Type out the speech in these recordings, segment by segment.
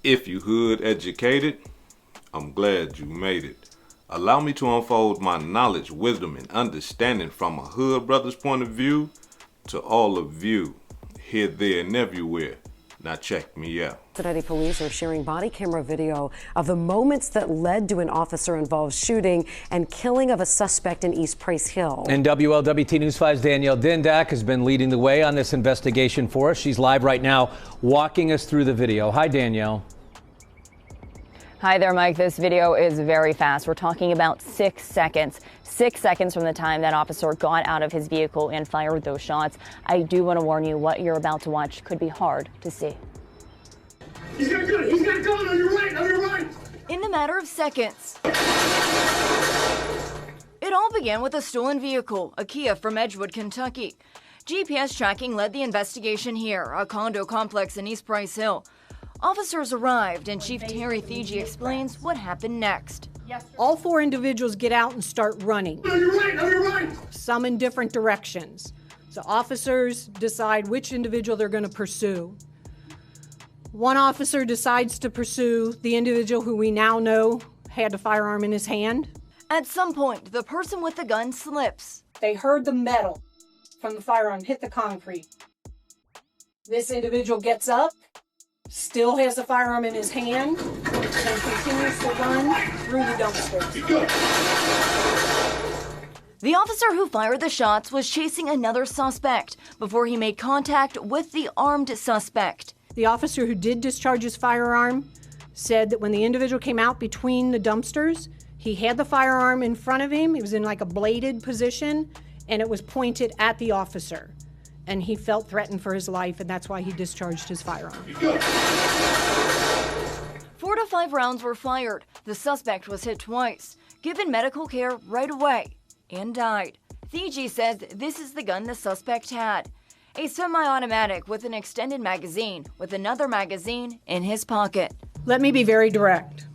If you hood educated, I'm glad you made it. Allow me to unfold my knowledge, wisdom, and understanding from a hood brother's point of view to all of you, here, there, and everywhere. Now check me out. Cincinnati police are sharing body camera video of the moments that led to an officer-involved shooting and killing of a suspect in East Price Hill. And WLWT News 5's Danielle Dindak has been leading the way on this investigation for us. She's live right now, walking us through the video. Hi, Danielle. Hi there, Mike. This video is very fast. We're talking about 6 seconds. 6 seconds from the time that officer got out of his vehicle and fired those shots. I do want to warn you, what you're about to watch could be hard to see. He's got a gun! He's got a gun! On your right! On your right! In a matter of seconds. It all began with a stolen vehicle, a Kia from Edgewood, Kentucky. GPS tracking led the investigation here, a condo complex in East Price Hill. Officers arrived, and Chief Terry Thiegy explains what happened next. All four individuals get out and start running. On your right! On your right! Some in different directions. So officers decide which individual they're going to pursue. One officer decides to pursue the individual who we now know had a firearm in his hand. At some point, the person with the gun slips. They heard the metal from the firearm hit the concrete. This individual gets up, still has the firearm in his hand, and continues to run through the dumpster. The officer who fired the shots was chasing another suspect before he made contact with the armed suspect. The officer who did discharge his firearm said that when the individual came out between the dumpsters, he had the firearm in front of him. It was in like a bladed position, and it was pointed at the officer. And he felt threatened for his life, and that's why he discharged his firearm. 4 to 5 rounds were fired. The suspect was hit twice, given medical care right away, and died. Thiegy says this is the gun the suspect had. A semi-automatic with an extended magazine, with another magazine in his pocket. Let me be very direct.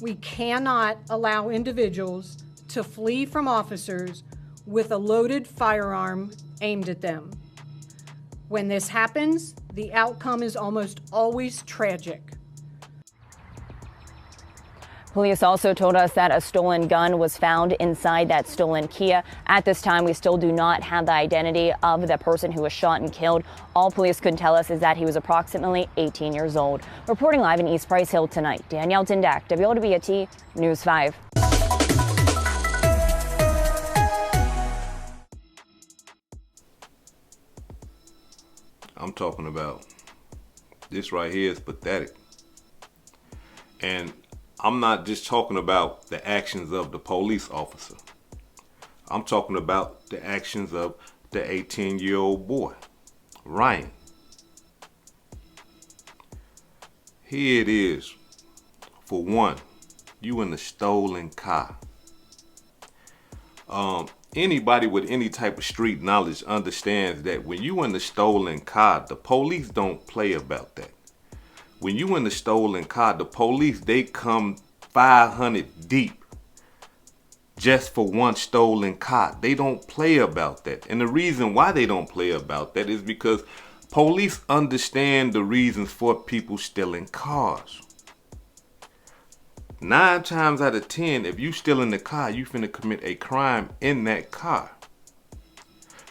We cannot allow individuals to flee from officers with a loaded firearm aimed at them. When this happens, the outcome is almost always tragic. Police also told us that a stolen gun was found inside that stolen Kia. At this time, we still do not have the identity of the person who was shot and killed. All police could tell us is that he was approximately 18 years old. Reporting live in East Price Hill tonight, Danielle Dindak, WLWT News 5. I'm talking about this right here is pathetic. And I'm not just talking about the actions of the police officer. I'm talking about the actions of the 18-year-old boy, Ryan. Here it is. For one, you in the stolen car. Anybody with any type of street knowledge understands that when you in the stolen car, the police don't play about that. When you in the stolen car, the police, they come 500 deep just for one stolen car. They don't play about that. And the reason why they don't play about that is because police understand the reasons for people stealing cars. 9 times out of 10, if you still in the car, you finna commit a crime in that car.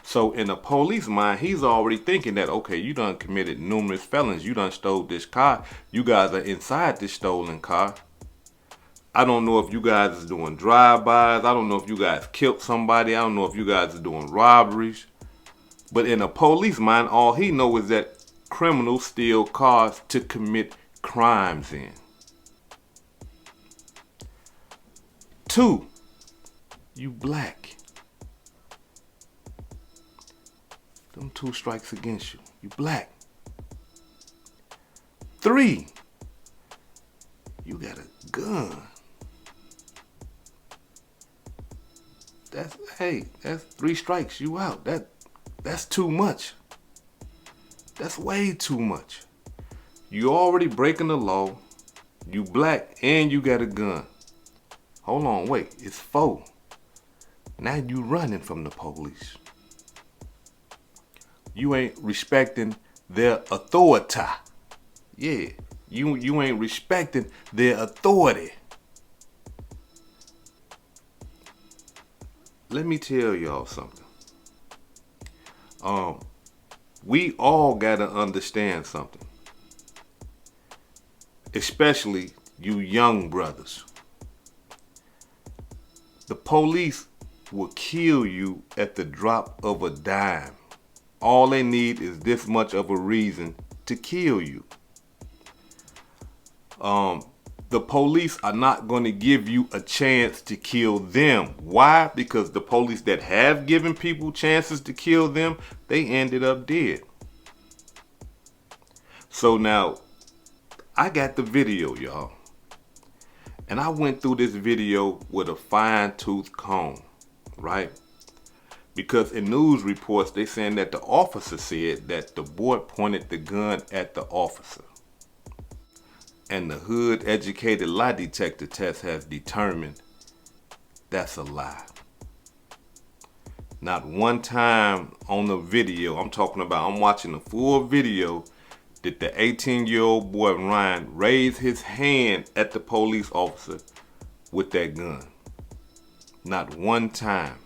So in a police mind, he's already thinking that, okay, you done committed numerous felons. You done stole this car. You guys are inside this stolen car. I don't know if you guys is doing drive-bys. I don't know if you guys killed somebody. I don't know if you guys are doing robberies. But in a police mind, all he knows is that criminals steal cars to commit crimes in. 2, you black. Them 2 strikes against you. You black. 3, you got a gun. That's 3 strikes, you out. That's too much. That's way too much. You already breaking the law. You black and you got a gun. Hold on, wait, it's 4. Now you running from the police. You ain't respecting their authority. Yeah, You ain't respecting their authority. Let me tell y'all something. We all gotta understand something. Especially you young brothers. The police will kill you at the drop of a dime. All they need is this much of a reason to kill you. The police are not going to give you a chance to kill them. Why? Because the police that have given people chances to kill them, they ended up dead. So now, I got the video, y'all. And I went through this video with a fine-tooth comb, right? Because in news reports, they saying that the officer said that the boy pointed the gun at the officer. And the hood-educated lie detector test has determined that's a lie. Not one time on the video, I'm watching the full video, did the 18-year-old boy Ryan raise his hand at the police officer with that gun. Not one time.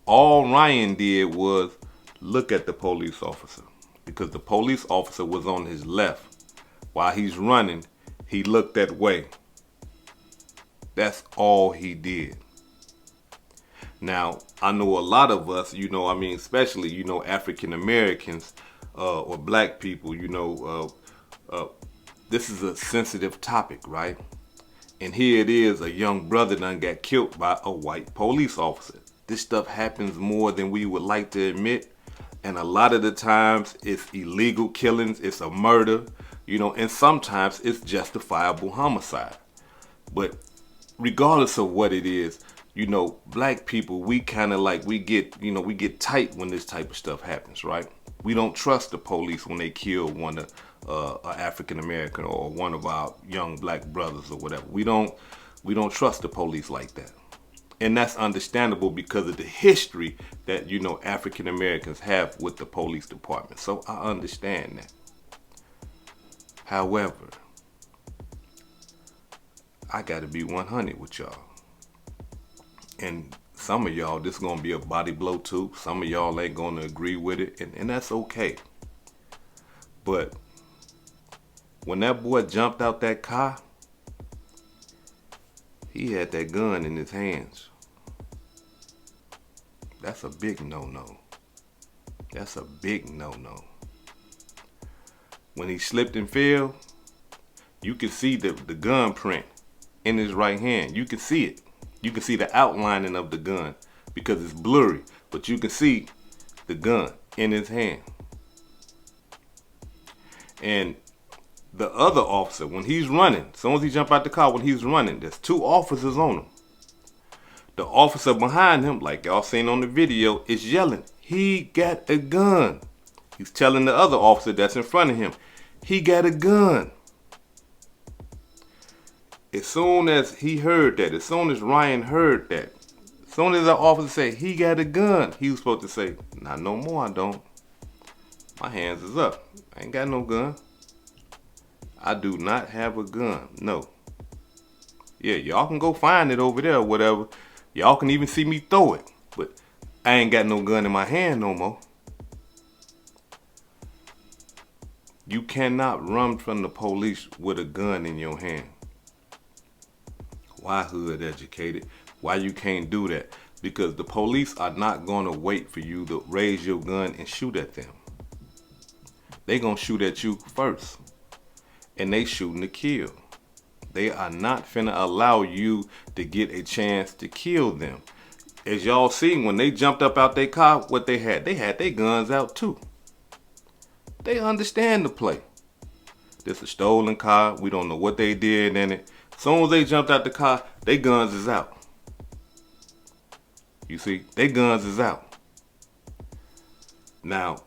All Ryan did was look at the police officer, because the police officer was on his left. While he's running, he looked that way. That's all he did. Now, I know a lot of us, especially, African Americans or black people, this is a sensitive topic, right? And here it is, a young brother done got killed by a white police officer. This stuff happens more than we would like to admit. And a lot of the times it's illegal killings, it's a murder, and sometimes it's justifiable homicide. But regardless of what it is, black people, we kind of we get tight when this type of stuff happens, right? We don't trust the police when they kill one of an African American or one of our young black brothers or whatever. We don't trust the police like that. And that's understandable because of the history that, African Americans have with the police department. So I understand that. However, I gotta be 100 with y'all. And some of y'all, this is gonna be a body blow too. Some of y'all ain't gonna agree with it, and that's okay. But when that boy jumped out that car, he had that gun in his hands. That's a big no-no. That's a big no-no. When he slipped and fell, you can see the gun print in his right hand. You can see it. You can see the outlining of the gun because it's blurry, but you can see the gun in his hand. And the other officer, when he's running, as soon as he jump out the car, when he's running, there's two officers on him. The officer behind him, like y'all seen on the video, is yelling, "He got a gun." He's telling the other officer that's in front of him, "He got a gun." As soon as he heard that, as soon as Ryan heard that, as soon as the officer said, "He got a gun," he was supposed to say, "Not no more, I don't. My hands is up. I ain't got no gun. I do not have a gun. No. Yeah, y'all can go find it over there or whatever. Y'all can even see me throw it. But I ain't got no gun in my hand no more." You cannot run from the police with a gun in your hand. Why, hood educated? Why you can't do that? Because the police are not going to wait for you to raise your gun and shoot at them. They going to shoot at you first. And they shooting to kill. They are not finna allow you to get a chance to kill them. As y'all seen, when they jumped up out their car, what they had their guns out too. They understand the play. This a stolen car. We don't know what they did in it. As soon as they jumped out the car, their guns is out. You see, their guns is out. Now,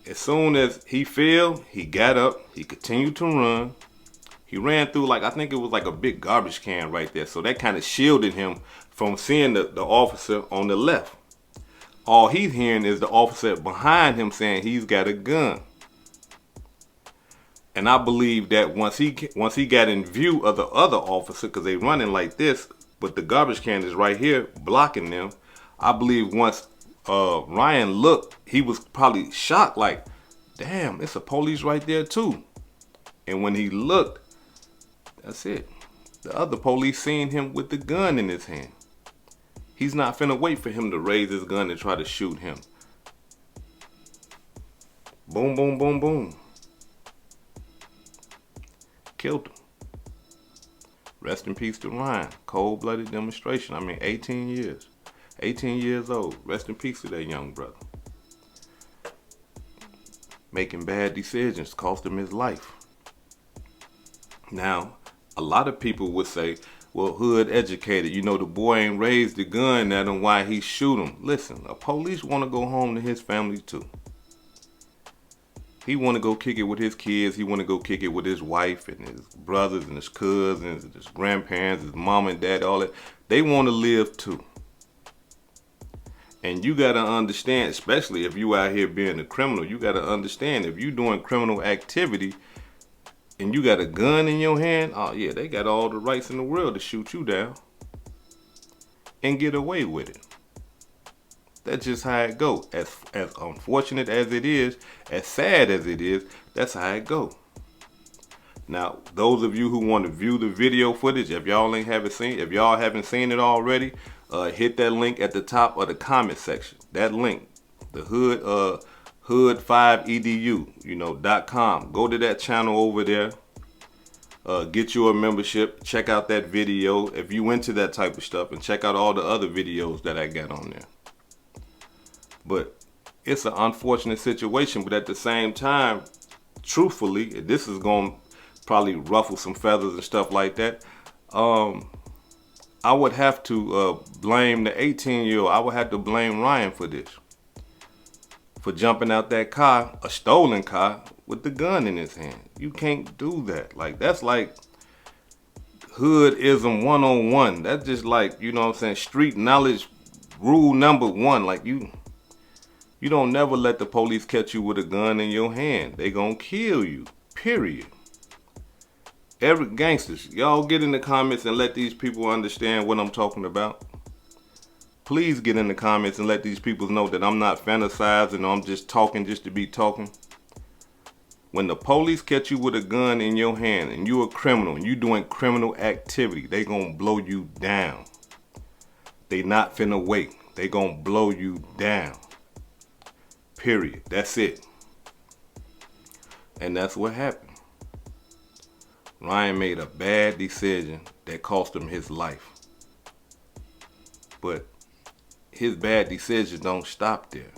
as soon as he fell, he got up. He continued to run. He ran through I think it was a big garbage can right there. So that kind of shielded him from seeing the officer on the left. All he's hearing is the officer behind him saying he's got a gun. And I believe that once he got in view of the other officer, because they running like this, but the garbage can is right here blocking them. I believe once Ryan looked, he was probably shocked, like, damn, it's a police right there too. And when he looked, that's it. The other police seen him with the gun in his hand. He's not finna wait for him to raise his gun and try to shoot him. Boom, boom, boom, boom. Killed him. Rest in peace to Ryan. Cold-blooded demonstration. I mean, 18 years. 18 years old. Rest in peace to that young brother. Making bad decisions cost him his life. Now, a lot of people would say, well, hood educated, you know, the boy ain't raised the gun at him, why he shoot him. Listen, a police want to go home to his family too. He want to go kick it with his kids. He want to go kick it with his wife and his brothers and his cousins and his grandparents, his mom and dad, all that. They want to live too. And you got to understand, especially if you out here being a criminal, you got to understand if you doing criminal activity and you got a gun in your hand, oh yeah, they got all the rights in the world to shoot you down and get away with it. That's just how it goes. As unfortunate as it is, as sad as it is, that's how it goes. Now, those of you who want to view the video footage, if y'all haven't seen it already, hit that link at the top of the comment section. That link, the hood5edu.com. Go to that channel over there. Get you a membership. Check out that video if you into that type of stuff, and check out all the other videos that I got on there. But it's an unfortunate situation, but at the same time, truthfully, this is going to probably ruffle some feathers and stuff like that. I would have to blame the 18-year-old. I would have to blame Ryan for this. For jumping out that car, a stolen car, with the gun in his hand. You can't do that. Like, that's like hoodism 101. That's just like, you know what I'm saying, street knowledge rule number 1. Like, you don't never let the police catch you with a gun in your hand. They gonna kill you, period. Every gangsters, y'all get in the comments and let these people understand what I'm talking about. Please get in the comments and let these people know that I'm not fantasizing or I'm just talking just to be talking. When the police catch you with a gun in your hand and you a criminal and you doing criminal activity, they gonna blow you down. They not finna wait. They gonna blow you down. Period. That's it. And that's what happened. Ryan made a bad decision that cost him his life. But his bad decision don't stop there.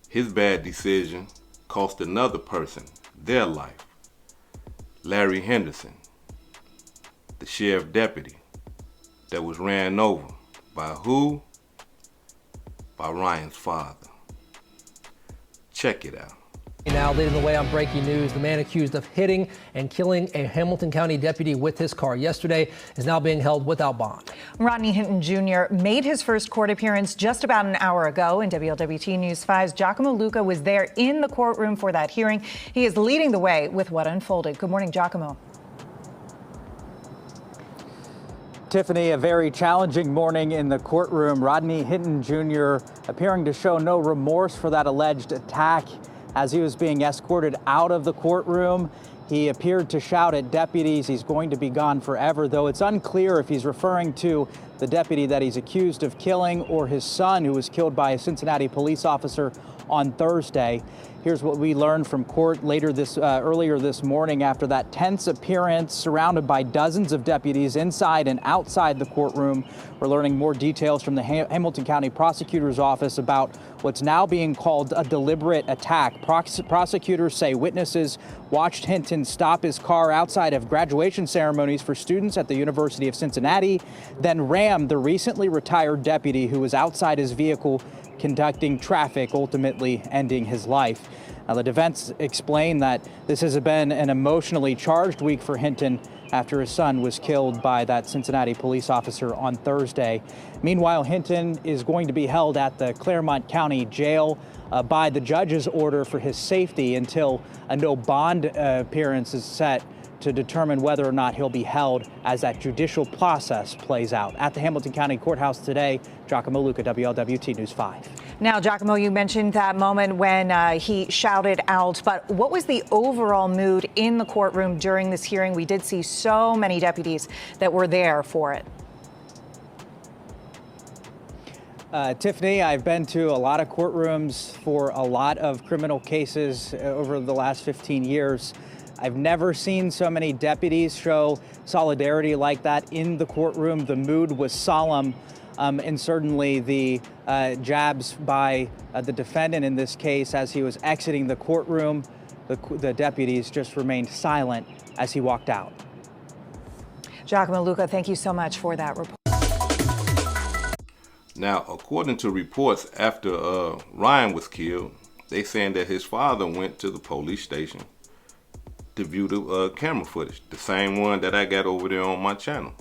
His bad decision cost another person their life. Larry Henderson, the sheriff deputy that was ran over by who? By Ryan's father. Check it out. Now leading the way on breaking news, the man accused of hitting and killing a Hamilton County deputy with his car yesterday is now being held without bond. Rodney Hinton Jr. made his first court appearance just about an hour ago, and WLWT News 5's Giacomo Luca was there in the courtroom for that hearing. He is leading the way with what unfolded. Good morning, Giacomo. Tiffany, a very challenging morning in the courtroom. Rodney Hinton Jr. appearing to show no remorse for that alleged attack. As he was being escorted out of the courtroom, he appeared to shout at deputies he's going to be gone forever, though it's unclear if he's referring to the deputy that he's accused of killing or his son, who was killed by a Cincinnati police officer on Thursday. Here's what we learned from court earlier this morning after that tense appearance, surrounded by dozens of deputies inside and outside the courtroom. We're learning more details from the Hamilton County Prosecutor's Office about what's now being called a deliberate attack. Prosecutors say witnesses watched Hinton stop his car outside of graduation ceremonies for students at the University of Cincinnati, then ram the recently retired deputy who was outside his vehicle conducting traffic, ultimately ending his life. Now, the defense explained that this has been an emotionally charged week for Hinton after his son was killed by that Cincinnati police officer on Thursday. Meanwhile, Hinton is going to be held at the Claremont County Jail by the judge's order for his safety until a no bond appearance is set to determine whether or not he'll be held as that judicial process plays out. At the Hamilton County Courthouse today, Giacomo Luca, WLWT News 5. Now, Giacomo, you mentioned that moment when he shouted out, but what was the overall mood in the courtroom during this hearing? We did see so many deputies that were there for it. Tiffany, I've been to a lot of courtrooms for a lot of criminal cases over the last 15 years. I've never seen so many deputies show solidarity like that in the courtroom. The mood was solemn, and certainly the jabs by the defendant in this case as he was exiting the courtroom, the deputies just remained silent as he walked out. Giacomo Luca, thank you so much for that report. Now, according to reports after Ryan was killed, they saying that his father went to the police station to view the camera footage, the same one that I got over there on my channel.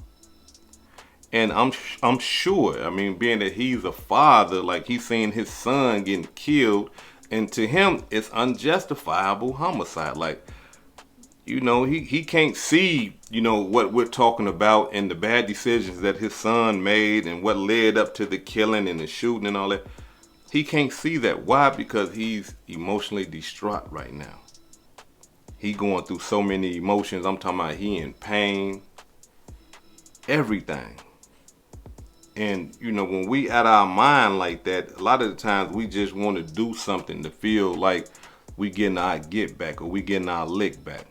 And I'm sure, I mean, being that he's a father, like he's seen his son getting killed, and to him it's unjustifiable homicide. Like, you know, he can't see, you know, what we're talking about and the bad decisions that his son made and what led up to the killing and the shooting and all that. He can't see that. Why? Because he's emotionally distraught right now. He going through so many emotions. I'm talking about he in pain, everything. And, you know, when we at our mind like that, a lot of the times we just want to do something to feel like we getting our get back or we getting our lick back.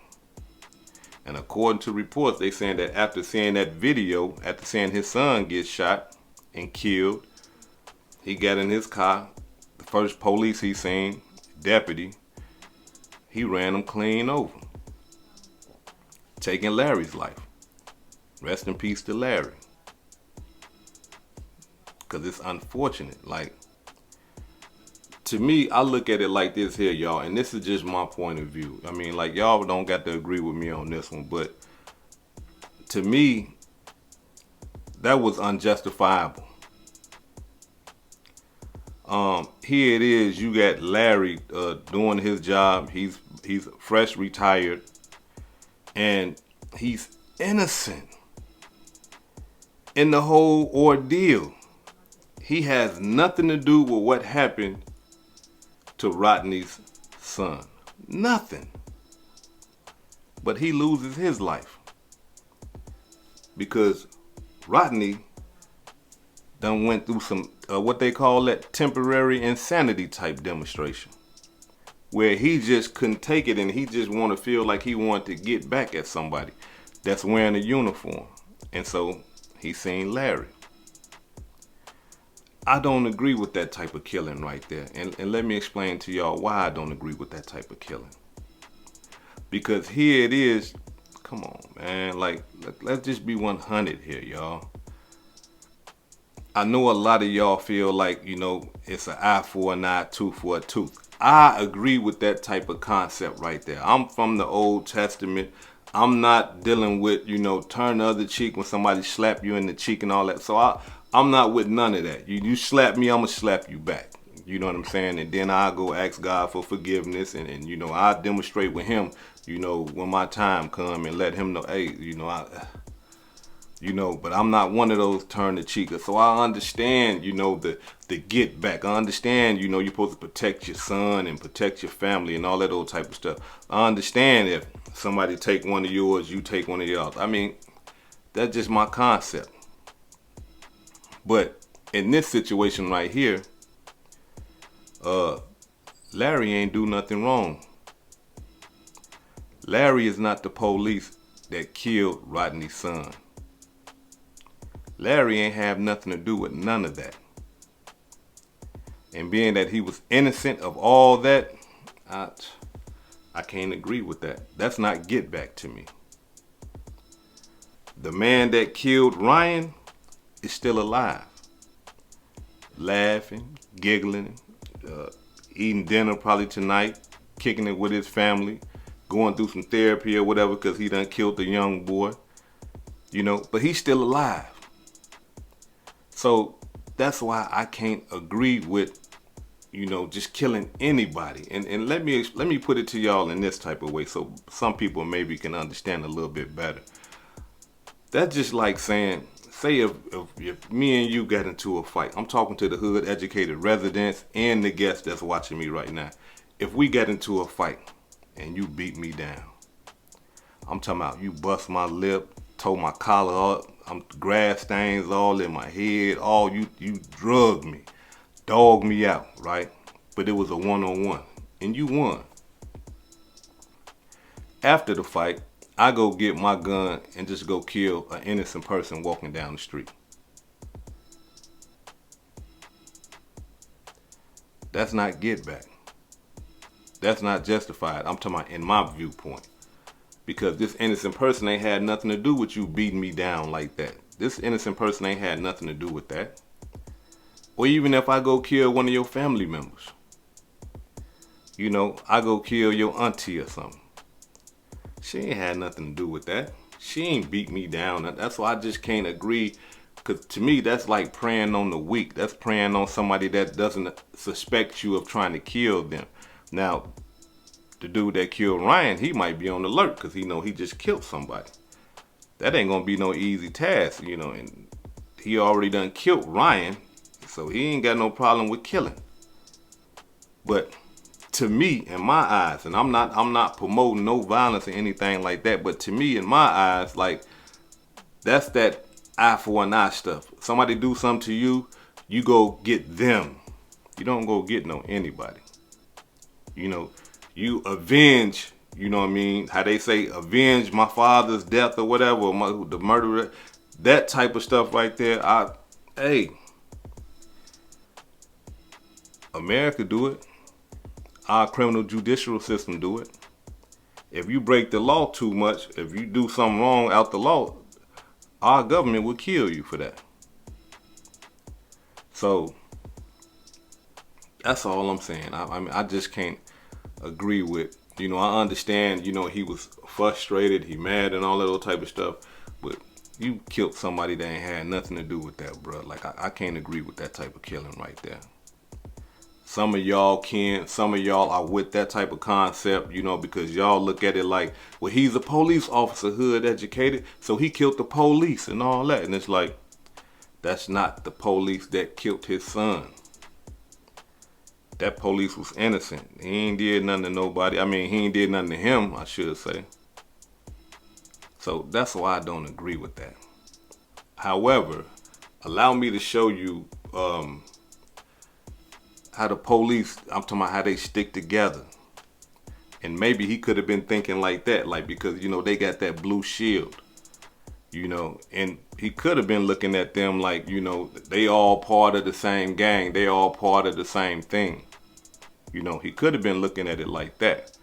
And according to reports, they saying that after seeing that video, after seeing his son get shot and killed, he got in his car. The first police he seen, deputy, he ran him clean over, taking Larry's life. Rest in peace to Larry. Because it's unfortunate. Like, to me, I look at it like this here, y'all, and this is just my point of view. I mean, like, y'all don't got to agree with me on this one, but to me, that was unjustifiable. Here it is, you got Larry doing his job. He's fresh retired, and he's innocent in the whole ordeal. He has nothing to do with what happened to Rodney's son. Nothing. But he loses his life because Rodney done went through some what they call that temporary insanity type demonstration, where he just couldn't take it and he just want to feel like he wanted to get back at somebody that's wearing a uniform. And so he seen Larry. I don't agree with that type of killing right there. And let me explain to y'all why I don't agree with that type of killing. Because here it is. Come on, man. Like, let's just be 100 here, y'all. I know a lot of y'all feel like, you know, it's an eye for an eye, tooth for a tooth. I agree with that type of concept right there. I'm from the Old Testament. I'm not dealing with, you know, turn the other cheek when somebody slap you in the cheek and all that. So I'm not with none of that. You slap me, I'm going to slap you back. You know what I'm saying? And then I go ask God for forgiveness. And you know, I demonstrate with him, you know, when my time come and let him know, hey, you know, but I'm not one of those turn the cheekers. So I understand, you know, the get back. I understand, you know, you're supposed to protect your son and protect your family and all that old type of stuff. I understand if somebody take one of yours, you take one of yours. I mean, that's just my concept. But in this situation right here, Larry ain't do nothing wrong. Larry is not the police that killed Rodney's son. Larry ain't have nothing to do with none of that. And being that he was innocent of all that, I can't agree with that. That's not get back to me. The man that killed Ryan is still alive. Laughing, giggling, eating dinner probably tonight, kicking it with his family, going through some therapy or whatever because he done killed the young boy. you know, but he's still alive. So that's why I can't agree with, you know, just killing anybody. And let me put it to y'all in this type of way so some people maybe can understand a little bit better. That's just like saying, say if me and you got into a fight. I'm talking to the hood educated residents and the guests that's watching me right now. If we got into a fight and you beat me down, I'm talking about you bust my lip, tore my collar up, I'm grass stains all in my head, all you drugged me, dogged me out, right? But it was a one-on-one and you won. After the fight, I go get my gun and just go kill an innocent person walking down the street. That's not get back. That's not justified. I'm talking about in my viewpoint. Because this innocent person ain't had nothing to do with you beating me down like that. This innocent person ain't had nothing to do with that. Or even if I go kill one of your family members. You know, I go kill your auntie or something. She ain't had nothing to do with that. She ain't beat me down. That's why I just can't agree. Because to me, that's like preying on the weak. That's preying on somebody that doesn't suspect you of trying to kill them. Now, the dude that killed Ryan, he might be on alert because he know he just killed somebody. That ain't going to be no easy task, you know. And he already done killed Ryan, so he ain't got no problem with killing. But to me, in my eyes, and I'm not promoting no violence or anything like that, but to me, in my eyes, like, that's that eye for an eye stuff. Somebody do something to you, you go get them. You don't go get no anybody. You know, you avenge, you know what I mean? How they say, avenge my father's death or whatever, the murderer, that type of stuff right there. Hey, America do it. Our criminal judicial system do it. If you break the law too much, if you do something wrong out the law, our government will kill you for that. So that's all I'm saying. I mean, I just can't agree with, you know, I understand, you know, he was frustrated, he mad and all that other type of stuff, but you killed somebody that ain't had nothing to do with that, bro. Like, I can't agree with that type of killing right there. Some of y'all can, some of y'all are with that type of concept, you know, because y'all look at it like, well, he's a police officer, hood educated, so he killed the police and all that. And it's like, that's not the police that killed his son. That police was innocent. He ain't did nothing to nobody. I mean, he ain't did nothing to him, I should say. So that's why I don't agree with that. However, allow me to show you how the police, I'm talking about how they stick together. And maybe he could have been thinking like that, like, because, you know, they got that blue shield, you know, and he could have been looking at them like, you know, they all part of the same gang. They all part of the same thing. You know, he could have been looking at it like that.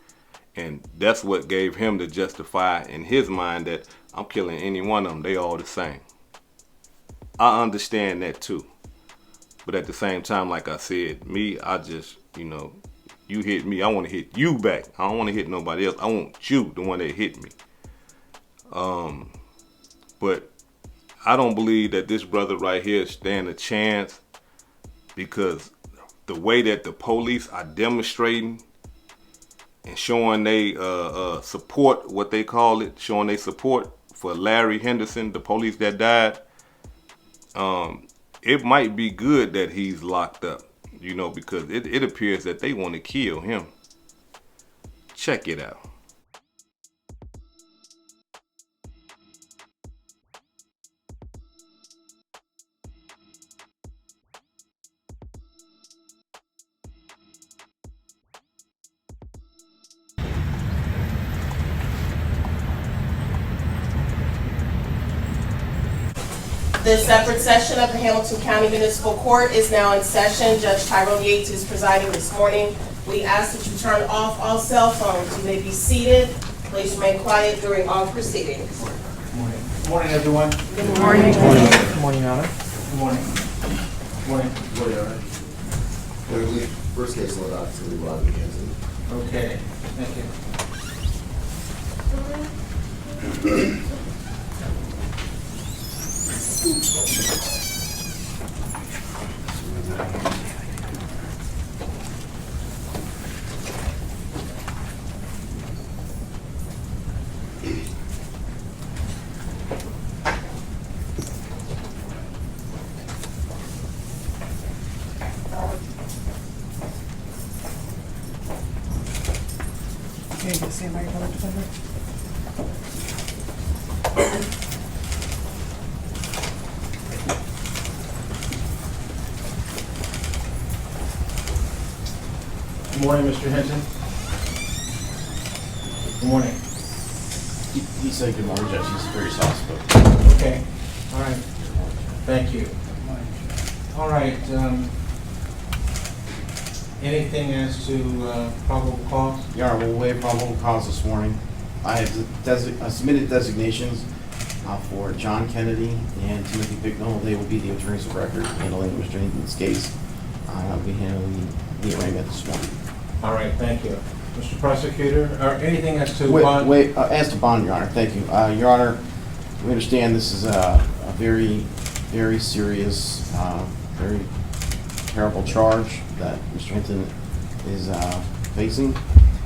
And that's what gave him to justify in his mind that I'm killing any one of them. They all the same. I understand that too. But at the same time, like I said, me, I just, you know, you hit me, I want to hit you back. I don't want to hit nobody else. I want you, the one that hit me. But I don't believe that this brother right here stand a chance, because the way that the police are demonstrating and showing they support, what they call it, showing they support for Larry Henderson, the police that died, it might be good that he's locked up, you know, because it appears that they want to kill him. Check it out. The separate session of the Hamilton County Municipal Court is now in session. Judge Tyrone Yates is presiding this morning. We ask that you turn off all cell phones. You may be seated. Please remain quiet during all proceedings. Good morning. Good morning, everyone. Good morning. Good morning. Good morning, Your Honor. Good morning. Good morning. Good morning, Your Honor. First case on the docket is going to be Rodney, Hinton. Okay. Thank you. Good morning, Mr. Hinton. Good morning. He said good morning, Judge. He's very soft-spoken. Okay, all right. Thank you. All right, anything as to probable cause? Your Honor, we'll waive probable cause this morning. I have submitted designations for John Kennedy and Timothy Bicknell. They will be the attorneys of record handling Mr. Hinton's case. I'll be handling the arraignment this morning. All right, thank you. Mr. Prosecutor, or anything as to bond? As to bond, Your Honor, thank you. Your Honor, we understand this is a very, very serious, very terrible charge that Mr. Hinton is facing.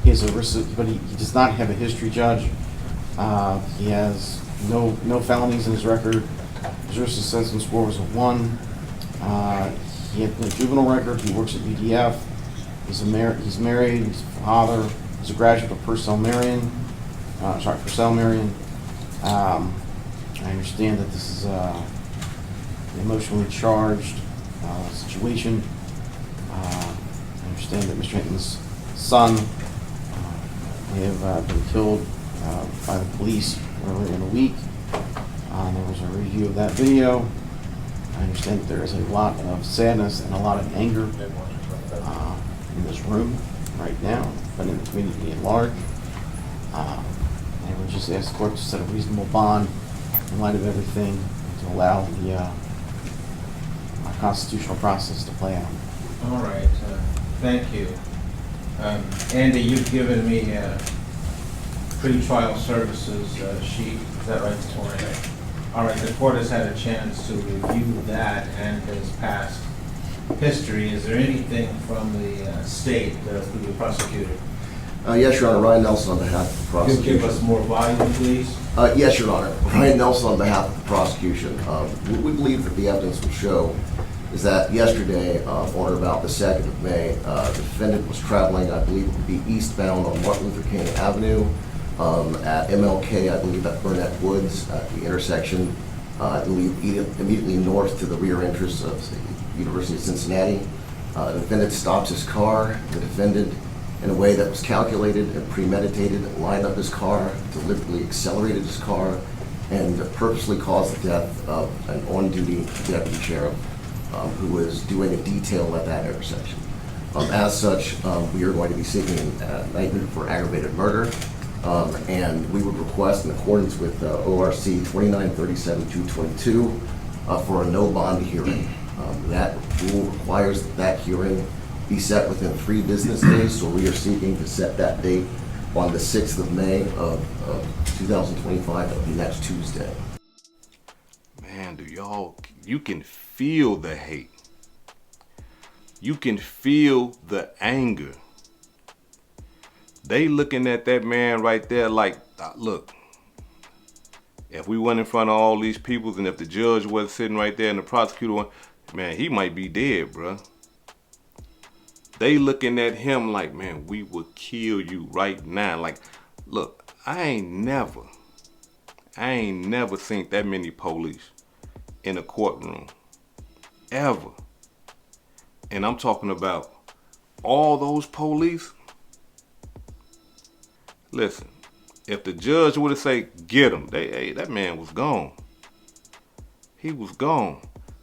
He has a risk, but he does not have a history, Judge. He has no felonies in his record. His risk assessment score was a 1. He had a juvenile record. He works at UDF. He's married. He's a father. He's a graduate of Purcell Marion. I understand that this is an emotionally charged situation. I understand that Mr. Hinton's son may have been killed by the police earlier in the week. There was a review of that video. I understand that there is a lot of sadness and a lot of anger in this room right now, but in the community at large. And we just ask the court to set a reasonable bond in light of everything and to allow the constitutional process to play out. All right, thank you. Andy, you've given me a pre-trial services sheet. Is that right this morning? All right, the court has had a chance to review that and his past history. Is there anything from the state through the prosecutor? Yes, Your Honor. Ryan Nelson on behalf of the prosecution. Could you give us more volume, please? Yes, Your Honor. Ryan Nelson on behalf of the prosecution. What we believe that the evidence will show is that yesterday, on or about the 2nd of May, the defendant was traveling, I believe it would be eastbound on Martin Luther King Avenue at MLK, I believe at Burnett Woods, at the intersection, I believe immediately north to the rear entrance of the University of Cincinnati. The defendant stops his car. The defendant, in a way that was calculated and premeditated, lined up his car, deliberately accelerated his car, and purposely caused the death of an on-duty deputy sheriff who was doing a detail at that intersection. As such, we are going to be seeking indictment for aggravated murder, and we would request, in accordance with ORC 2937-222, for a no bond hearing. That rule requires that hearing be set within 3 business days, so we are seeking to set that date on the 6th of May of 2025, that will be next Tuesday. Man, you can feel the hate. You can feel the anger. They looking at that man right there like, look, if we went in front of all these people and if the judge was sitting right there and the prosecutor, man, he might be dead, bruh. They looking at him like, man, we will kill you right now. Like, look, I ain't never seen that many police in a courtroom, ever. And I'm talking about all those police. Listen, if the judge would have said, get him, that man was gone. He was gone.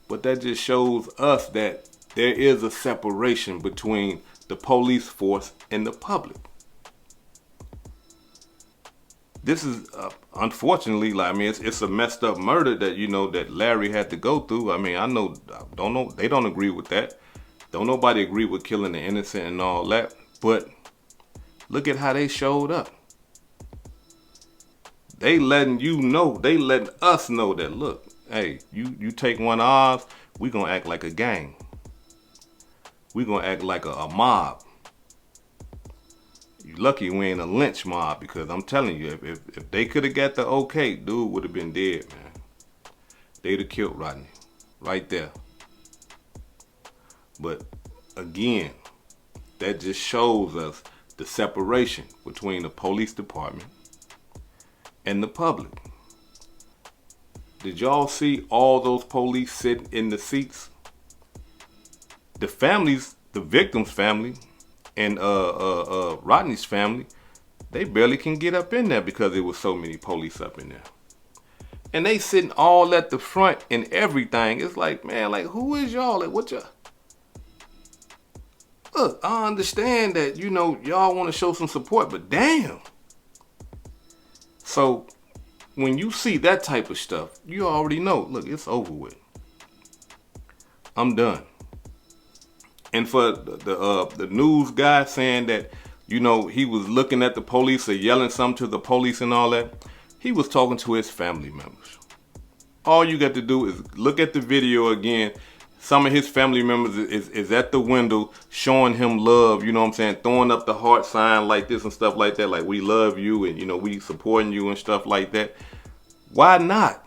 But that just shows us that there is a separation between the police force and the public. This is, unfortunately, like, I mean, it's a messed up murder that, that Larry had to go through. I mean, don't know, they don't agree with that. Don't nobody agree with killing the innocent and all that. But look at how they showed up. They letting us know that, look, hey, you take one of ours, we gonna act like a gang. We gonna act like a mob. You lucky we ain't a lynch mob, because I'm telling you, if they could have got the okay, dude would have been dead, man. They'd have killed Rodney right there. But again, that just shows us the separation between the police department and the public. Did y'all see all those police sitting in the seats? The families, the victim's family, and Rodney's family, they barely can get up in there because there was so many police up in there. And they sitting all at the front and everything. It's like, man, like, who is y'all? Like, what y'all? Look, I understand that, you know, y'all want to show some support, but damn. So when you see that type of stuff, you already know, look, it's over with. I'm done. And for the news guy saying that, you know, he was looking at the police or yelling something to the police and all that, he was talking to his family members. All you got to do is look at the video again. Some of his family members is at the window showing him love, you know what I'm saying, throwing up the heart sign like this and stuff like that, like we love you and, you know, we supporting you and stuff like that. Why not?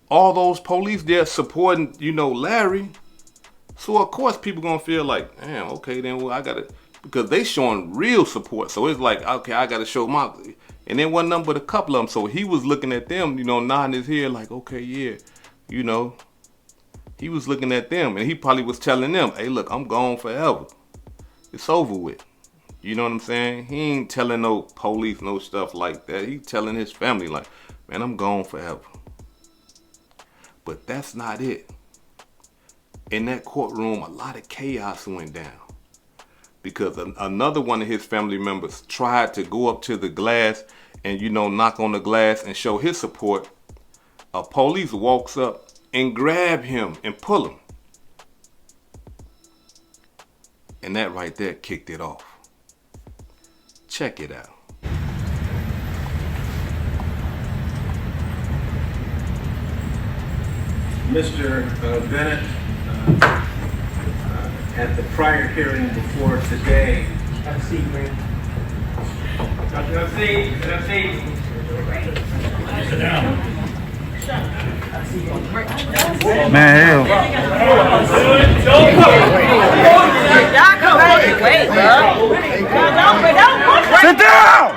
All those police there supporting, you know, Larry. So of course people gonna feel like, damn, okay, then well I gotta, because they showing real support. So it's like, okay, I gotta show my, and then wasn't nothing but a couple of them. So he was looking at them, you know, nodding his head like, okay, yeah, you know. He was looking at them and he probably was telling them, hey, look, I'm gone forever. It's over with. You know what I'm saying? He ain't telling no police, no stuff like that. He telling his family like, man, I'm gone forever. But that's not it. In that courtroom, a lot of chaos went down because another one of his family members tried to go up to the glass and, you know, knock on the glass and show his support. A police walks up and grab him and pull him. And that right there kicked it off. Check it out. Mr. Bennett, at the prior hearing before today. Have a seat, man. Have a seat. Have a seat. Sit down. Man, hell. Wait, bro. Sit down.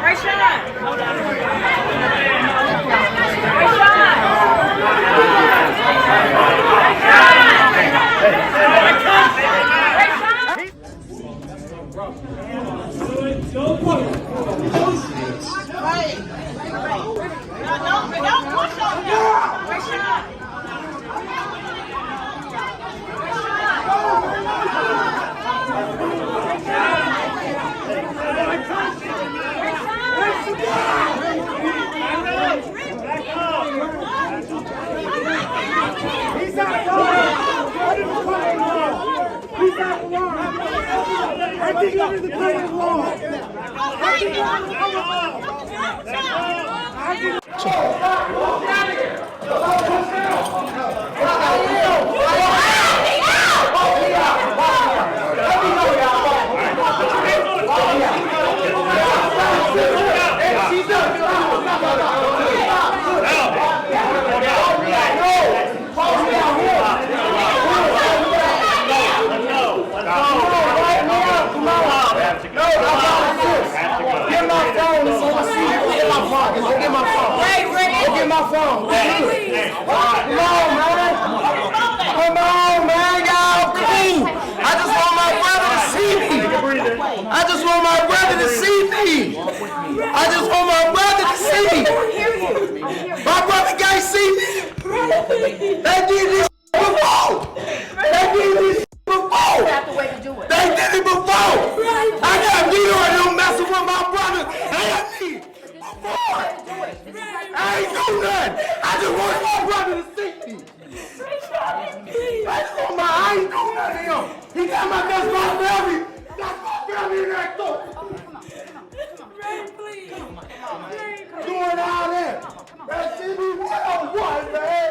Doing all that. That's CB 101, man.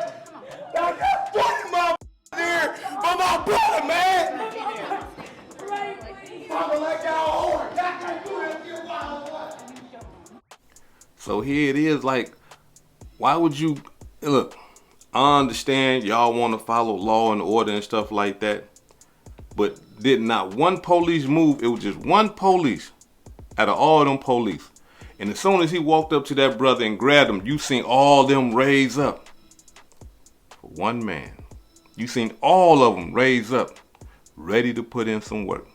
So here it is, like, why would you, look, I understand y'all want to follow law and order and stuff like that, but did not one police move? It was just one police out of all them police. And as soon as he walked up to that brother and grabbed him, you seen all them raise up. For one man. You seen all of them raise up, ready to put in some work.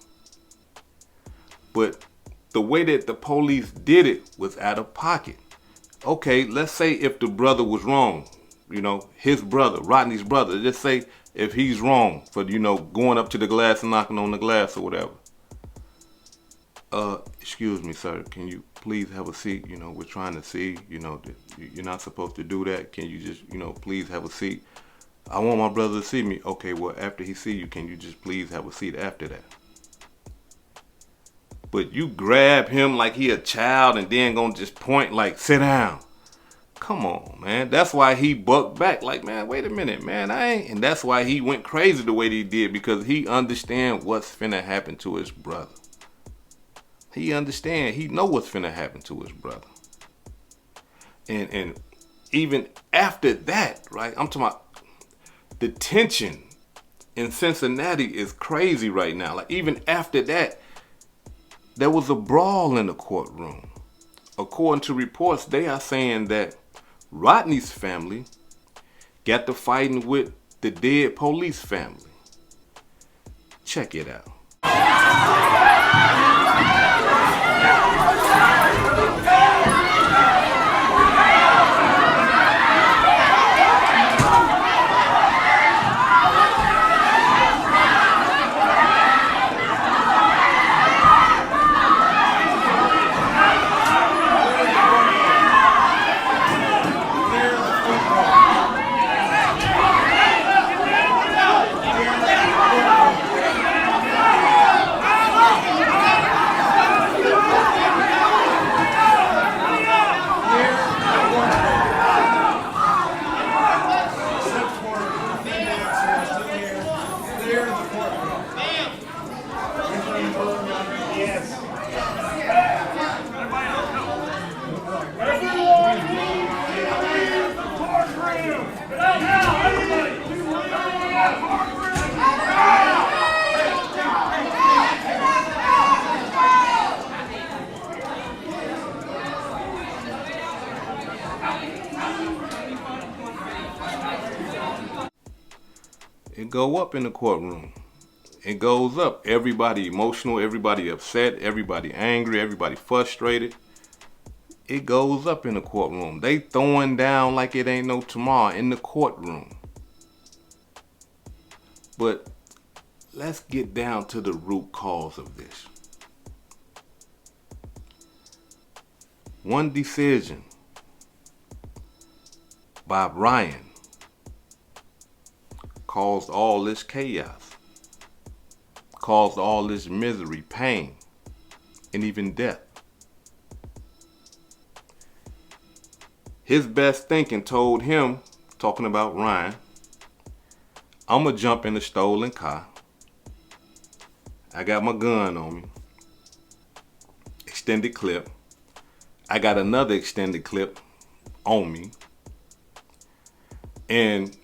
But the way that the police did it was out of pocket. Okay, let's say if the brother was wrong, you know, his brother, Rodney's brother, let's say if he's wrong for, you know, going up to the glass and knocking on the glass or whatever. Excuse me, sir, can you please have a seat? You know, we're trying to see, you know, you're not supposed to do that. Can you just, you know, please have a seat? I want my brother to see me. Okay, well, after he see you, can you just please have a seat after that? But you grab him like he a child and then gonna just point like, sit down. Come on, man. That's why he bucked back like, man, wait a minute, man. I ain't. And that's why he went crazy the way he did, because he understand what's finna happen to his brother. He understand. He know what's finna happen to his brother. And even after that, right, I'm talking about the tension in Cincinnati is crazy right now. Like, even after that, there was a brawl in the courtroom. According to reports, they are saying that Rodney's family got to fighting with the dead police family. Check it out. It go up in the courtroom. It goes up. Everybody emotional, everybody upset, everybody angry, everybody frustrated. It goes up in the courtroom. They throwing down like it ain't no tomorrow in the courtroom. But let's get down to the root cause of this. One decision by Ryan caused all this chaos, caused all this misery, pain, and even death. His best thinking told him, talking about Ryan, I'm gonna jump in the stolen car. I got my gun on me. Extended clip. I got another extended clip on me. And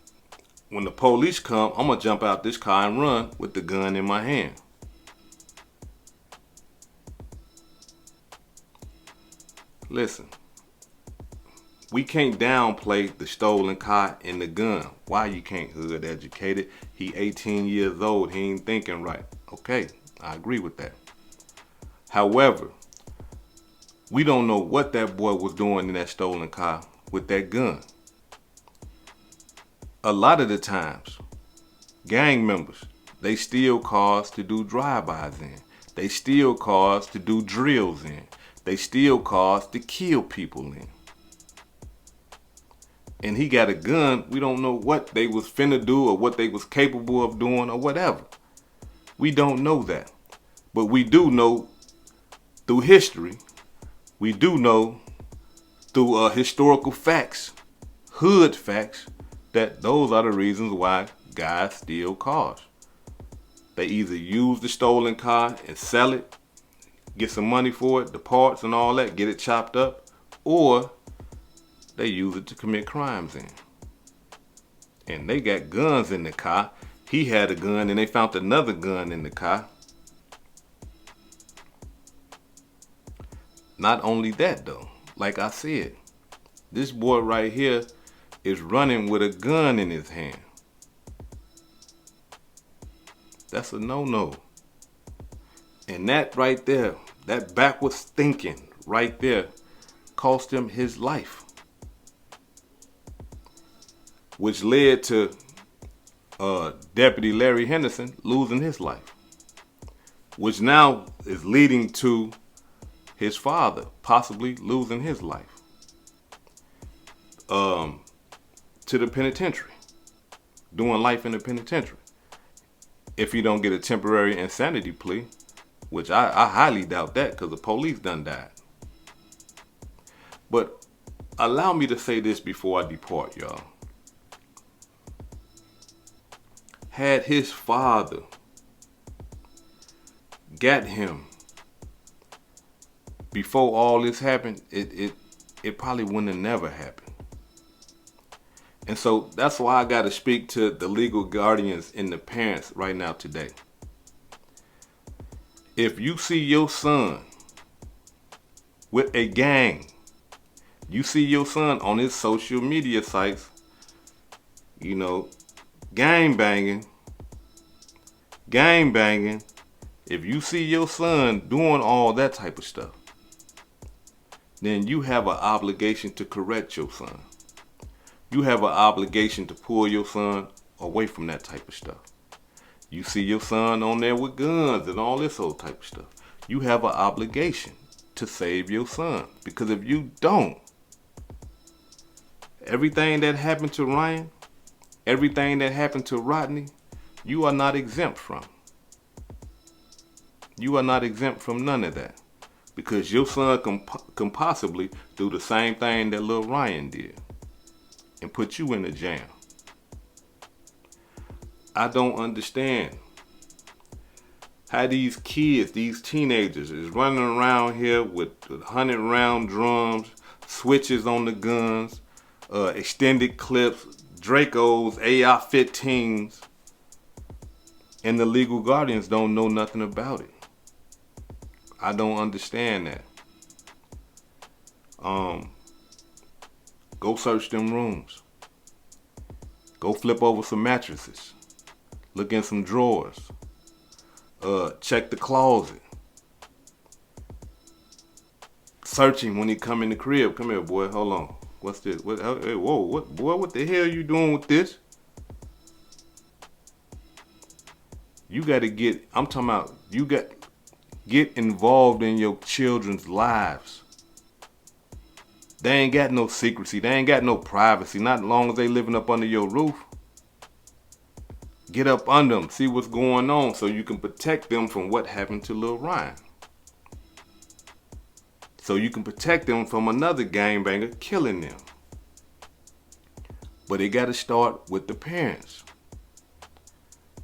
when the police come, I'm gonna jump out this car and run with the gun in my hand. Listen, we can't downplay the stolen car and the gun. Why you can't? Hood educated. He 18 years old. He ain't thinking right. Okay, I agree with that. However, we don't know what that boy was doing in that stolen car with that gun. A lot of the times, gang members, they steal cars to do drive-bys in. They steal cars to do drills in. They steal cars to kill people in. And he got a gun. We don't know what they was finna do or what they was capable of doing or whatever. We don't know that. But we do know through history, we do know through historical facts, hood facts, that those are the reasons why guys steal cars. They either use the stolen car and sell it, get some money for it, the parts and all that, get it chopped up, or they use it to commit crimes in. And they got guns in the car. He had a gun and they found another gun in the car. Not only that though, like I said, this boy right here is running with a gun in his hand. That's a no-no. And that right there, that backwards thinking right there, cost him his life. Which led to Deputy Larry Henderson losing his life. Which now is leading to his father possibly losing his life. To the penitentiary. Doing life in the penitentiary. If he don't get a temporary insanity plea, which I highly doubt that because the police done died. But allow me to say this before I depart, y'all. Had his father got him before all this happened, it probably wouldn't have never happened. And so that's why I got to speak to the legal guardians and the parents right now today. If you see your son with a gang, you see your son on his social media sites, you know, gang banging, if you see your son doing all that type of stuff, then you have an obligation to correct your son. You have an obligation to pull your son away from that type of stuff. You see your son on there with guns and all this old type of stuff. You have an obligation to save your son. Because if you don't, everything that happened to Ryan, everything that happened to Rodney, you are not exempt from. You are not exempt from none of that. Because your son can possibly do the same thing that little Ryan did and put you in a jam. I don't understand how these kids, these teenagers is running around here with 100-round drums, switches on the guns, extended clips, Dracos, AR-15s, and the legal guardians don't know nothing about it. I don't understand that. Go search them rooms. Go flip over some mattresses. Look in some drawers. Check the closet. Search him when he come in the crib. Come here, boy. Hold on. What's this? Hey, whoa, what, boy? What the hell you doing with this? You got to get. I'm talking about. You got get involved in your children's lives. They ain't got no secrecy. They ain't got no privacy. Not as long as they living up under your roof. Get up under them. See what's going on so you can protect them from what happened to Lil Ryan. So you can protect them from another gangbanger killing them. But it got to start with the parents.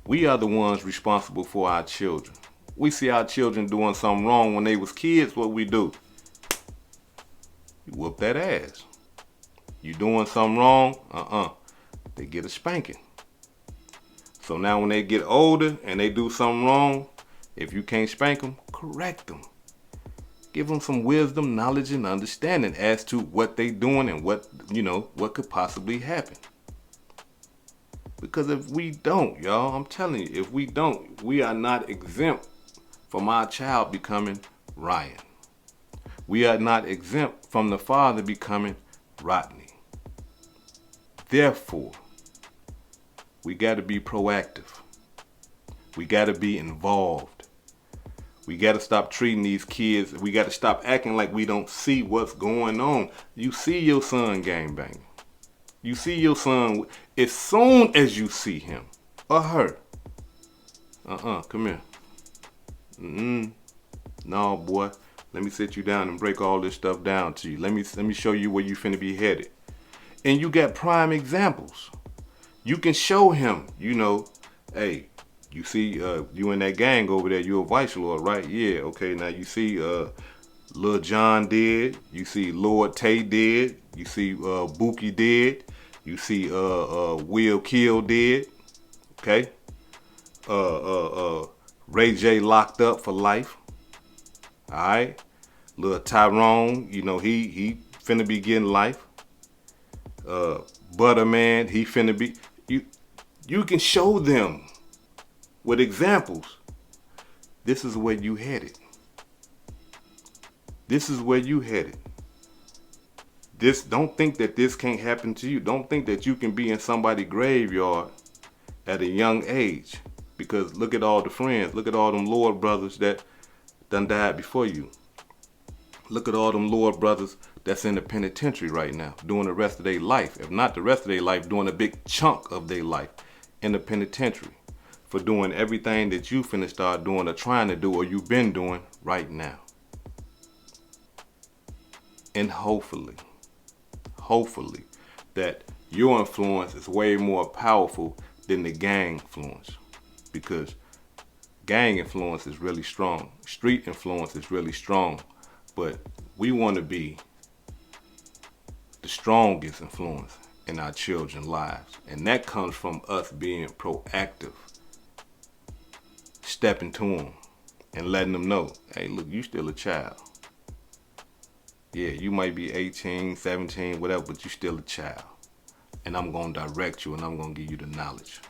We are the ones responsible for our children. We see our children doing something wrong when they was kids, what we do? You whoop that ass. You doing something wrong? They get a spanking. So now when they get older and they do something wrong, if you can't spank them, correct them. Give them some wisdom, knowledge, and understanding as to what they doing and what could possibly happen. Because if we don't, y'all, I'm telling you, if we don't, we are not exempt from our child becoming Ryan. We are not exempt from the father becoming Rodney. Therefore, we got to be proactive. We got to be involved. We got to stop treating these kids. We got to stop acting like we don't see what's going on. You see your son gangbanging. You see your son, as soon as you see him or her, come here. No, boy. Let me sit you down and break all this stuff down to you. Let me show you where you finna be headed. And you got prime examples. You can show him, hey, you see you in that gang over there, you a vice lord, right? Yeah, okay, now you see Lil John did. You see Lord Tay did. You see Buki did. You see Will Kill did. Okay. Ray J locked up for life. All right. Lil Tyrone, you know, he finna be getting life. Butterman, he finna be. You can show them with examples. This is where you headed. This is where you headed. Don't think that this can't happen to you. Don't think that you can be in somebody's graveyard at a young age. Because look at all the friends. Look at all them Lord brothers that done died before you. Look at all them Lord brothers that's in the penitentiary right now, doing the rest of their life. If not the rest of their life, doing a big chunk of their life in the penitentiary for doing everything that you finna start doing or trying to do or you've been doing right now. And hopefully, that your influence is way more powerful than the gang influence, because gang influence is really strong. Street influence is really strong, but we want to be the strongest influence in our children's lives. And that comes from us being proactive, stepping to them and letting them know, hey, look, you still a child. Yeah, you might be 18, 17, whatever, but you still a child. And I'm going to direct you and I'm going to give you the knowledge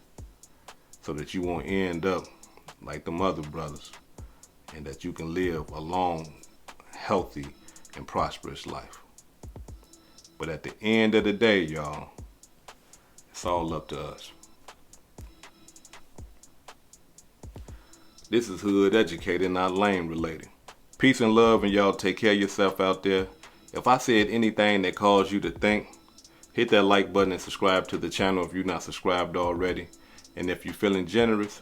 so that you won't end up like them other brothers, and that you can live a long, healthy, and prosperous life. But at the end of the day, y'all, it's all up to us. This is Hood Educated, not Lame Related. Peace and love, and y'all take care of yourself out there. If I said anything that caused you to think, hit that like button and subscribe to the channel if you're not subscribed already. And if you're feeling generous,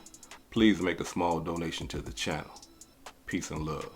please make a small donation to the channel. Peace and love.